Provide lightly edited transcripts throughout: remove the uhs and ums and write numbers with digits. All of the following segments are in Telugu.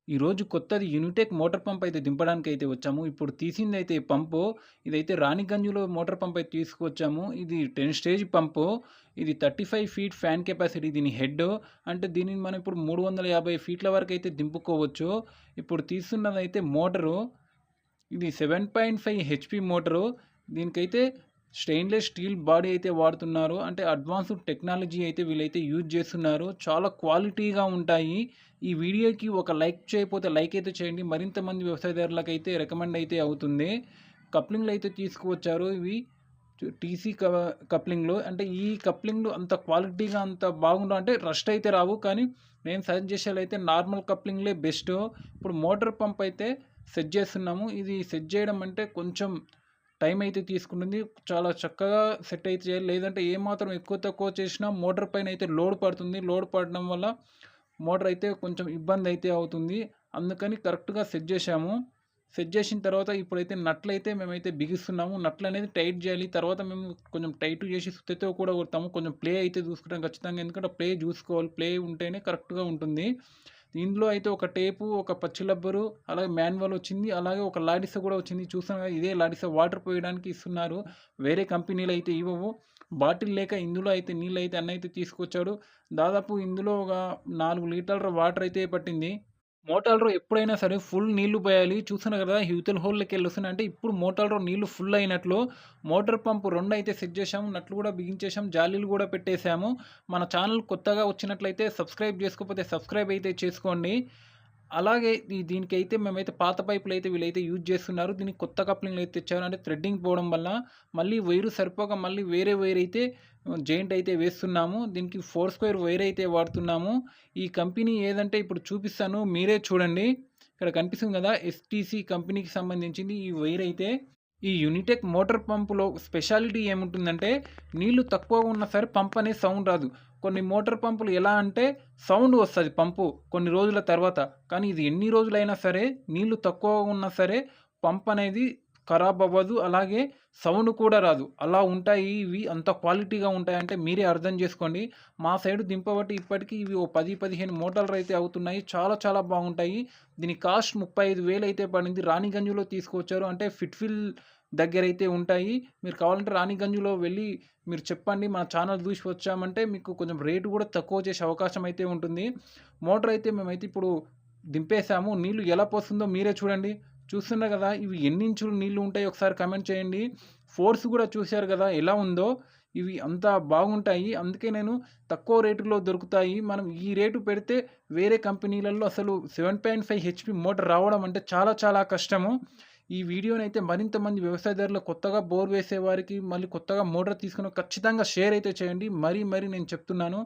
ఈరోజు కొత్తది యూనిటెక్ మోటార్ పంప్ అయితే దింపడానికైతే వచ్చాము. ఇప్పుడు తీసిందైతే పంపు. ఇదైతే రాణిగంజ్‌లో మోటార్ పంప్ అయితే తీసుకొచ్చాము. ఇది 10 స్టేజ్ పంపు. ఇది 35 ఫీట్ ఫ్యాన్ కెపాసిటీ దీని హెడ్. అంటే దీనిని మనం ఇప్పుడు 350 ఫీట్ల వరకైతే దింపుకోవచ్చు. ఇప్పుడు తీస్తున్నదైతే మోటరు. ఇది 7.5 హెచ్‌పీ మోటరు. దీనికైతే స్టెయిన్‌లెస్ స్టీల్ బాడీ అయితే వాడుతున్నారు. అంటే అడ్వాన్స్డ్ టెక్నాలజీ అయితే వీళ్ళైతే యూజ్ చేస్తున్నారు. చాలా క్వాలిటీగా ఉంటాయి. ఈ వీడియోకి ఒక లైక్ చేయకపోతే లైక్ అయితే చేయండి. మరింత మంది వ్యవసాయదారులకైతే రికమెండ్ అయితే అవుతుంది. కప్లింగ్‌లు అయితే తీసుకువచ్చారు. ఇవి టీసీ కప్లింగ్‌లు. అంటే ఈ కప్లింగ్‌లు అంత క్వాలిటీగా అంత బాగుండవు. అంటే రస్ట్ అయితే రావు. కానీ నేను సజెస్ట్ చేసేదైతే నార్మల్ కప్లింగ్‌లే బెస్ట్. ఇప్పుడు మోటార్ పంప్ అయితే సెట్ చేస్తున్నాము. ఇది సెట్ చేయడం అంటే కొంచెం టైం అయితే తీసుకుంటుంది. చాలా చక్కగా సెట్ అయితే చేయాలి. లేదంటే ఏమాత్రం ఎక్కువ తక్కువ చేసినా మోటార్ పైన అయితే లోడ్ పడుతుంది. లోడ్ పడడం వల్ల మోటార్ అయితే కొంచెం ఇబ్బంది అయితే అవుతుంది. అందుకని కరెక్ట్‌గా సెట్ చేశాము. సెట్ చేసిన తర్వాత ఇప్పుడైతే నట్లయితే మేమైతే బిగిస్తున్నాము. నట్లనేది టైట్ చేయాలి. తర్వాత మేము కొంచెం టైట్ చేసి సుత్తితో కూడా కొడతాము. కొంచెం ప్లే అయితే చూసుకుంటాం ఖచ్చితంగా. ఎందుకంటే ప్లే చూసుకోవాలి. ప్లే ఉంటేనే కరెక్ట్‌గా ఉంటుంది. ఇందులో అయితే ఒక టేపు, ఒక పచ్చి రబ్బరు, అలాగే మాన్యువల్ వచ్చింది. అలాగే ఒక లాడిస కూడా వచ్చింది. చూసాను కదా! ఇదే లాడిస వాటర్ పోయడానికి ఇస్తున్నారు. వేరే కంపెనీలు అయితే ఇవ్వవు. బాటిల్ లేక ఇందులో అయితే నీళ్ళైతే అన్నయితే తీసుకొచ్చాడు. దాదాపు ఇందులో ఒక 4 లీటర్ల వాటర్ అయితే పట్టింది. మోటార్‌లో ఎప్పుడైనా సరే ఫుల్ నీళ్లు పోయాలి. చూస్తున్నారు కదా! ఇవతల హోల్‌లోకెళ్ళొస్తున్నాయి. అంటే ఇప్పుడు మోటార్‌లో నీళ్లు ఫుల్ అయినట్లు మోటార్ పంప్ 2 అయితే సెట్ చేశాము. నట్లు కూడా బిగించేసాం. జాలీలు కూడా పెట్టేసాము. మన ఛానల్ కొత్తగా వచ్చినట్లయితే సబ్స్క్రైబ్ చేసుకోకపోతే సబ్స్క్రైబ్ అయితే చేసుకోండి. అలాగే దీనికైతే మేమైతే పాత పైపులైతే వీళ్ళైతే యూజ్ చేస్తున్నారు. దీనికి కొత్త కప్లింగ్‌లయితే తెచ్చారు. అంటే థ్రెడ్డింగ్ పోవడం వల్ల మళ్ళీ వైరు సరిపోక మళ్ళీ వేరే వైరైతే జెయింట్ అయితే వేస్తున్నాము. దీనికి 4 స్క్వేర్ వైర్ అయితే వాడుతున్నాము. ఈ కంపెనీ ఏదంటే ఇప్పుడు చూపిస్తాను. మీరే చూడండి. ఇక్కడ కనిపిస్తుంది కదా! ఎస్‌టీసీ కంపెనీకి సంబంధించింది ఈ వైర్ అయితే. ఈ యూనిటెక్ మోటార్ పంపులో స్పెషాలిటీ ఏముంటుందంటే నీళ్లు తక్కువగా ఉన్నా సరే పంప్ అనేది సౌండ్ రాదు. కొన్ని మోటార్ పంపులు ఎలా అంటే సౌండ్ వస్తది పంపు కొన్ని రోజుల తర్వాత. కానీ ఇది ఎన్ని రోజులైనా సరే నీళ్లు తక్కువగా ఉన్నా సరే పంప్ అనేది ఖరాబ్ అవ్వదు. అలాగే సౌండ్ కూడా రాదు. అలా ఉంటాయి ఇవి. అంత క్వాలిటీగా ఉంటాయంటే మీరే అర్థం చేసుకోండి. మా సైడ్ దింపబట్టి ఇప్పటికి ఇవి ఓ 10, 15 మోటార్లు అయితే అవుతున్నాయి. చాలా చాలా బాగుంటాయి. దీని కాస్ట్ 35,000 అయితే పడింది. రాణిగంజ్‌లో తీసుకొచ్చారు. అంటే ఫిట్‌ఫిల్ దగ్గరైతే ఉంటాయి. మీరు కావాలంటే రాణిగంజ్‌లో వెళ్ళి మీరు చెప్పండి. మన ఛానల్ చూసి వచ్చామంటే మీకు కొంచెం రేటు కూడా తక్కువ చేసే అవకాశం అయితే ఉంటుంది. మోటర్ అయితే మేమైతే ఇప్పుడు దింపేసాము. నీళ్లు ఎలా పోస్తుందో మీరే చూడండి. చూస్తున్నారు కదా! ఇవి ఎన్ని ఇంచులు నీళ్లు ఉంటాయో ఒకసారి కామెంట్ చేయండి. ఫోర్స్ కూడా చూసారు కదా! ఎలా ఉందో. ఇవి అంత బాగుంటాయి. అందుకే నేను తక్కువ రేటులో దొరుకుతాయి. మనం ఈ రేటు పెడితే వేరే కంపెనీలలో అసలు 7.5 హెచ్‌పీ మోటార్ రావడం అంటే చాలా చాలా కష్టము. ఈ వీడియోనైతే మరింత మంది వ్యవసాయదారులు కొత్తగా బోర్ వేసేవారికి, మళ్ళీ కొత్తగా మోటార్ తీసుకున్న ఖచ్చితంగా షేర్ అయితే చేయండి. మరీ నేను చెప్తున్నాను.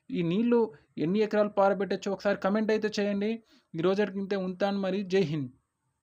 ఈ నీళ్లు ఎన్ని ఎకరాలు పారబెట్టొచ్చో ఒకసారి కామెంట్ అయితే చేయండి. ఈ రోజుటికి ఇంతే ఉంటాను మరి. జై హింద్.